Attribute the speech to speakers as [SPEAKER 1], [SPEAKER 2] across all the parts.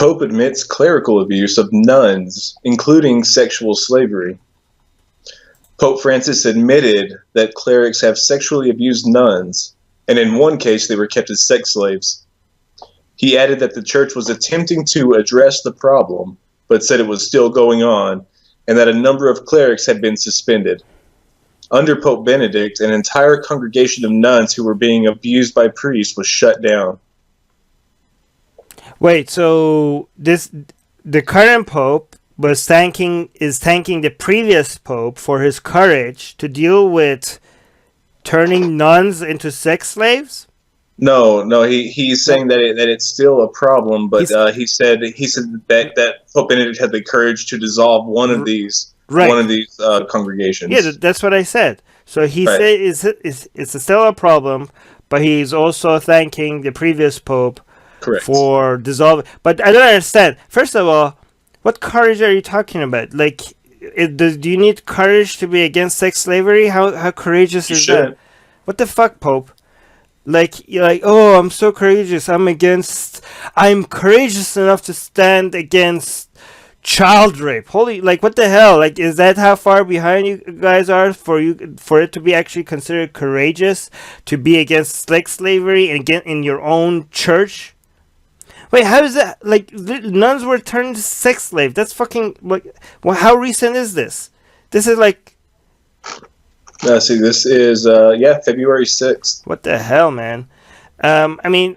[SPEAKER 1] Pope admits clerical abuse of nuns, including sexual slavery. Pope Francis admitted that clerics have sexually abused nuns, and in one case they were kept as sex slaves. He added that the church was attempting to address the problem, but said it was still going on, and that a number of clerics had been suspended. Under Pope Benedict, an entire congregation of nuns who were being abused by priests was shut down.
[SPEAKER 2] Wait, so the current pope is thanking the previous pope for his courage to deal with turning nuns into sex slaves?
[SPEAKER 1] No, he's saying that it's still a problem, but he said that Pope Benedict had the courage to dissolve one of these congregations.
[SPEAKER 2] Yeah, that's what I said. So he said it's still a problem, but he's also thanking the previous pope for dissolving. But I don't understand. First of all, what courage are you talking about? Like, do you need courage to be against sex slavery? How courageous is that? What the fuck, Pope? Like, you're like, oh, I'm so courageous. I'm courageous enough to stand against child rape. Holy, like, what the hell? Like, is that how far behind you guys are for it to be actually considered courageous to be against sex slavery and get in your own church? Wait, how is that? Like, nuns were turned sex slaves. That's fucking, like, well, how recent is this? This is like...
[SPEAKER 1] this is, February 6th.
[SPEAKER 2] What the hell, man? I mean,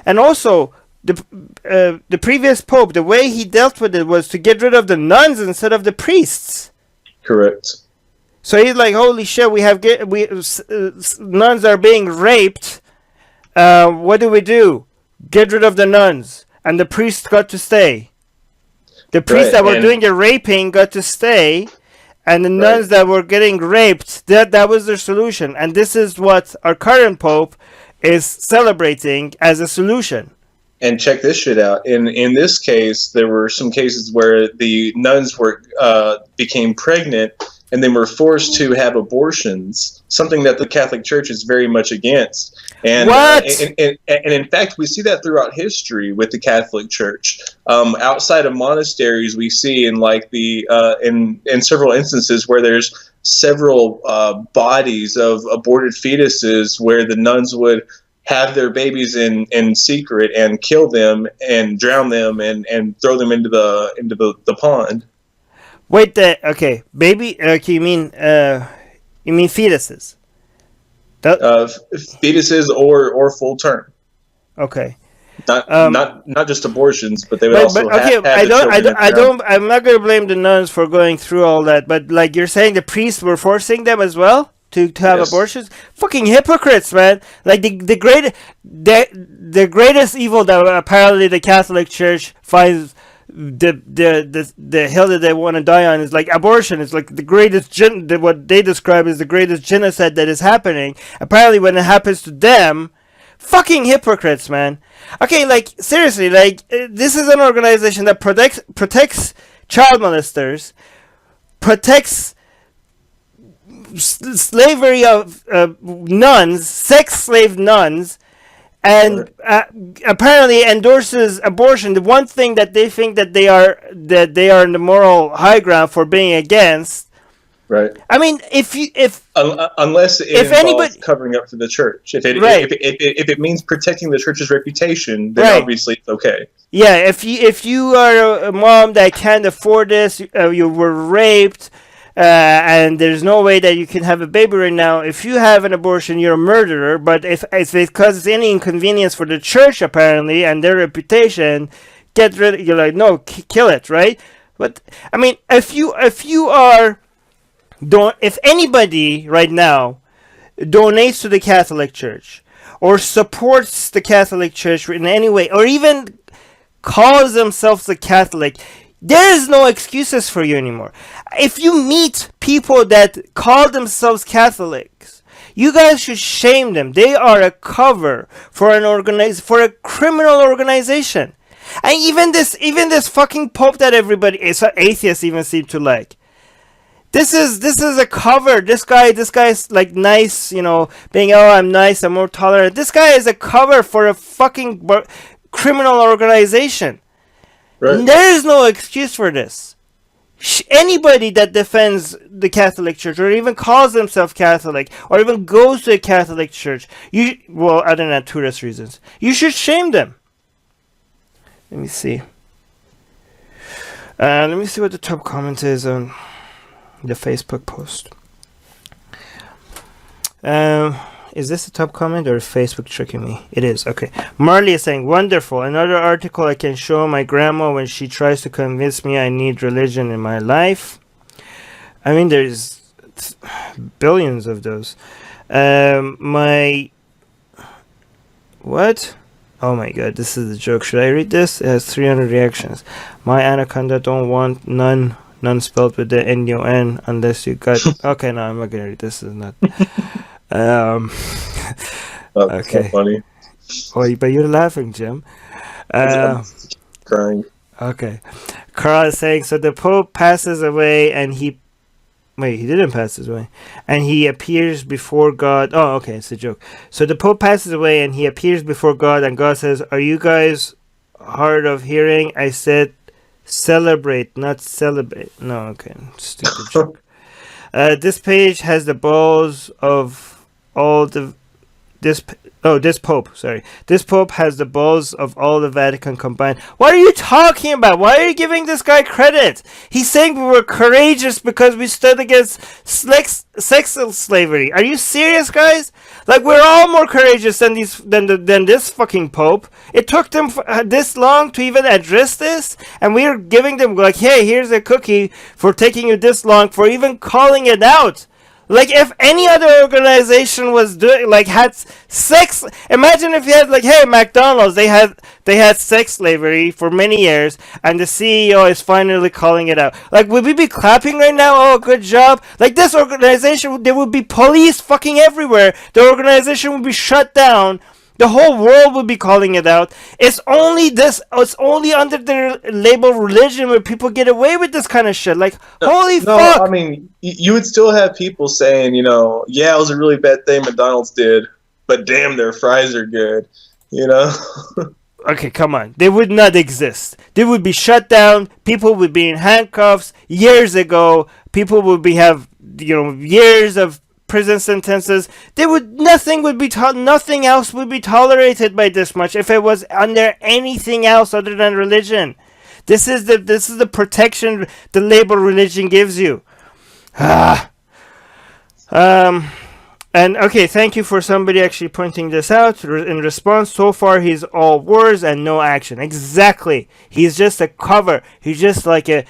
[SPEAKER 2] and also, the previous pope, the way he dealt with it was to get rid of the nuns instead of the priests.
[SPEAKER 1] Correct.
[SPEAKER 2] So he's like, holy shit, nuns are being raped. What do? Get rid of the nuns. And the priests got to stay. The priests that were doing the raping got to stay. And the nuns that were getting raped, that was their solution. And this is what our current pope is celebrating as a solution.
[SPEAKER 1] And check this shit out. In this case, there were some cases where the nuns became pregnant and they were forced to have abortions, something that the Catholic Church is very much against. And, and in fact, we see that throughout history with the Catholic Church. Outside of monasteries, we see in several instances where there's several bodies of aborted fetuses where the nuns would have their babies in secret and kill them and drown them and throw them into the pond.
[SPEAKER 2] Wait, baby? You mean fetuses?
[SPEAKER 1] Fetuses or full term.
[SPEAKER 2] Okay.
[SPEAKER 1] Not just abortions, but they would also have
[SPEAKER 2] I'm not going to blame the nuns for going through all that, but like you're saying, the priests were forcing them as well to have abortions. Fucking hypocrites, man! Like the greatest evil that apparently the Catholic Church finds. The hill that they want to die on is like abortion. It's like the greatest what they describe as the greatest genocide that is happening. Apparently, when it happens to them, fucking hypocrites, man. Okay, like seriously, like this is an organization that protects child molesters, protects slavery of nuns, sex slave nuns. And apparently endorses abortion. The one thing that they think that they are in the moral high ground for being against.
[SPEAKER 1] Right.
[SPEAKER 2] I mean,
[SPEAKER 1] unless it involves covering up for the church, if it means protecting the church's reputation, then obviously it's okay.
[SPEAKER 2] Yeah. If you are a mom that can't afford this, you were raped. And there's no way that you can have a baby right now. If you have an abortion, you're a murderer. But if it's because any inconvenience for the church, apparently, and their reputation, get rid. You're like, no, kill it, right? But I mean, if anybody right now donates to the Catholic Church or supports the Catholic Church in any way, or even calls themselves a Catholic, there is no excuses for you anymore. If you meet people that call themselves Catholics, you guys should shame them. They are a cover for a criminal organization. And even this fucking pope that everybody atheists even seem to like. This is a cover. This guy's like nice, being I'm nice, I'm more tolerant. This guy is a cover for a fucking criminal organization.
[SPEAKER 1] Right.
[SPEAKER 2] There is no excuse for this. Anybody that defends the Catholic Church, or even calls themselves Catholic, or even goes to a Catholic church, other than tourist reasons, you should shame them. Let me see. Let me see what the top comment is on the Facebook post. Is this the top comment, or is Facebook tricking me? It is. Okay. Marley is saying, wonderful. Another article I can show my grandma when she tries to convince me I need religion in my life. I mean, there's billions of those. What? Oh my god, this is a joke. Should I read this? It has 300 reactions. My anaconda don't want none spelled with the N-U-N unless you got... Okay, no, I'm not gonna read this. This is not...
[SPEAKER 1] That's so funny.
[SPEAKER 2] Oh, but you're laughing, Jim.
[SPEAKER 1] I'm crying.
[SPEAKER 2] Okay. Carl is saying, so the Pope passes away and he... Wait, he didn't pass away. And he appears before God. Oh, okay, it's a joke. So the Pope passes away and he appears before God, and God says, are you guys hard of hearing? I said celebrate, not celebrate. No, okay. Stupid joke. This page has the balls of all the... This Pope has the balls of all the Vatican combined. What are you talking about? Why are you giving this guy credit? He's saying we were courageous because we stood against sex slavery. Are you serious, guys? Like, we're all more courageous than this fucking Pope. It took them this long to even address this, and we're giving them like, hey, here's a cookie for taking you this long, for even calling it out. Like, if any other organization was doing, like, had sex, imagine if you had, like, hey, McDonald's, they had sex slavery for many years, and the CEO is finally calling it out. Like, would we be clapping right now? Oh, good job. Like, this organization, there would be police fucking everywhere. The organization would be shut down. The whole world would be calling it out. It's only under the label religion where people get away with this kind of shit. Like, holy fuck.
[SPEAKER 1] I mean, you would still have people saying, yeah, it was a really bad thing McDonald's did, but damn, their fries are good,
[SPEAKER 2] Okay, come on. They would not exist. They would be shut down. People would be in handcuffs years ago. People would have years of prison sentences. Nothing else would be tolerated by this much if it was under anything else other than religion. This is the protection the label religion gives you. And okay, thank you for somebody actually pointing this out. In response, so far he's all words and no action. Exactly. He's just a cover. He's just like a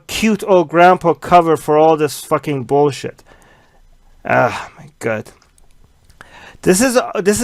[SPEAKER 2] cute old grandpa cover for all this fucking bullshit. Ah, my god. This is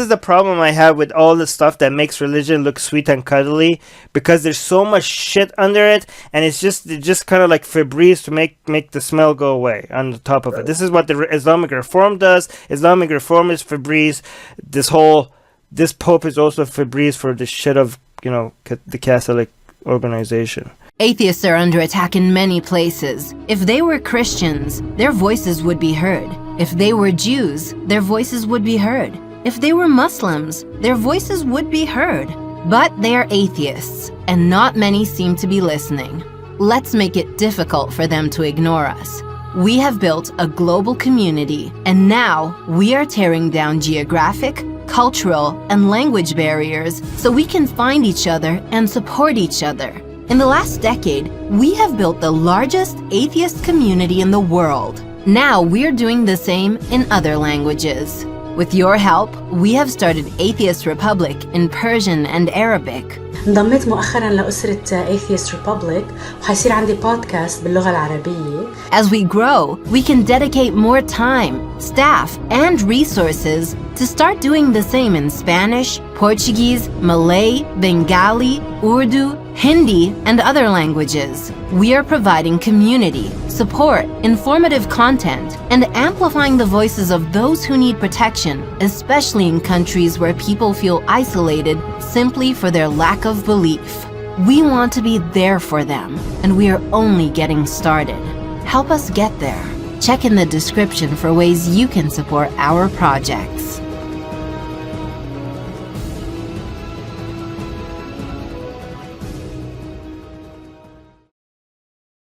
[SPEAKER 2] the problem I have with all the stuff that makes religion look sweet and cuddly, because there's so much shit under it, and it's just kind of like Febreze to make the smell go away on the top of it. This is what the Islamic Reform does. Islamic Reform is Febreze. This Pope is also Febreze for the shit of the Catholic organization.
[SPEAKER 3] Atheists are under attack in many places. If they were Christians, their voices would be heard. If they were Jews, their voices would be heard. If they were Muslims, their voices would be heard. But they are atheists, and not many seem to be listening. Let's make it difficult for them to ignore us. We have built a global community, and now we are tearing down geographic, cultural, and language barriers so we can find each other and support each other. In the last decade, we have built the largest atheist community in the world. Now we're doing the same in other languages. With your help, we have started Atheist Republic in Persian and Arabic.
[SPEAKER 4] انضميت مؤخرا لأسرة Atheist Republic وحيصير عندي بودكاست باللغة العربية.
[SPEAKER 3] As we grow, we can dedicate more time, staff, and resources to start doing the same in Spanish, Portuguese, Malay, Bengali, Urdu, Hindi, and other languages. We are providing community, support, informative content, and amplifying the voices of those who need protection, especially in countries where people feel isolated simply for their lack of belief. We want to be there for them, and we are only getting started. Help us get there. Check in the description for ways you can support our projects.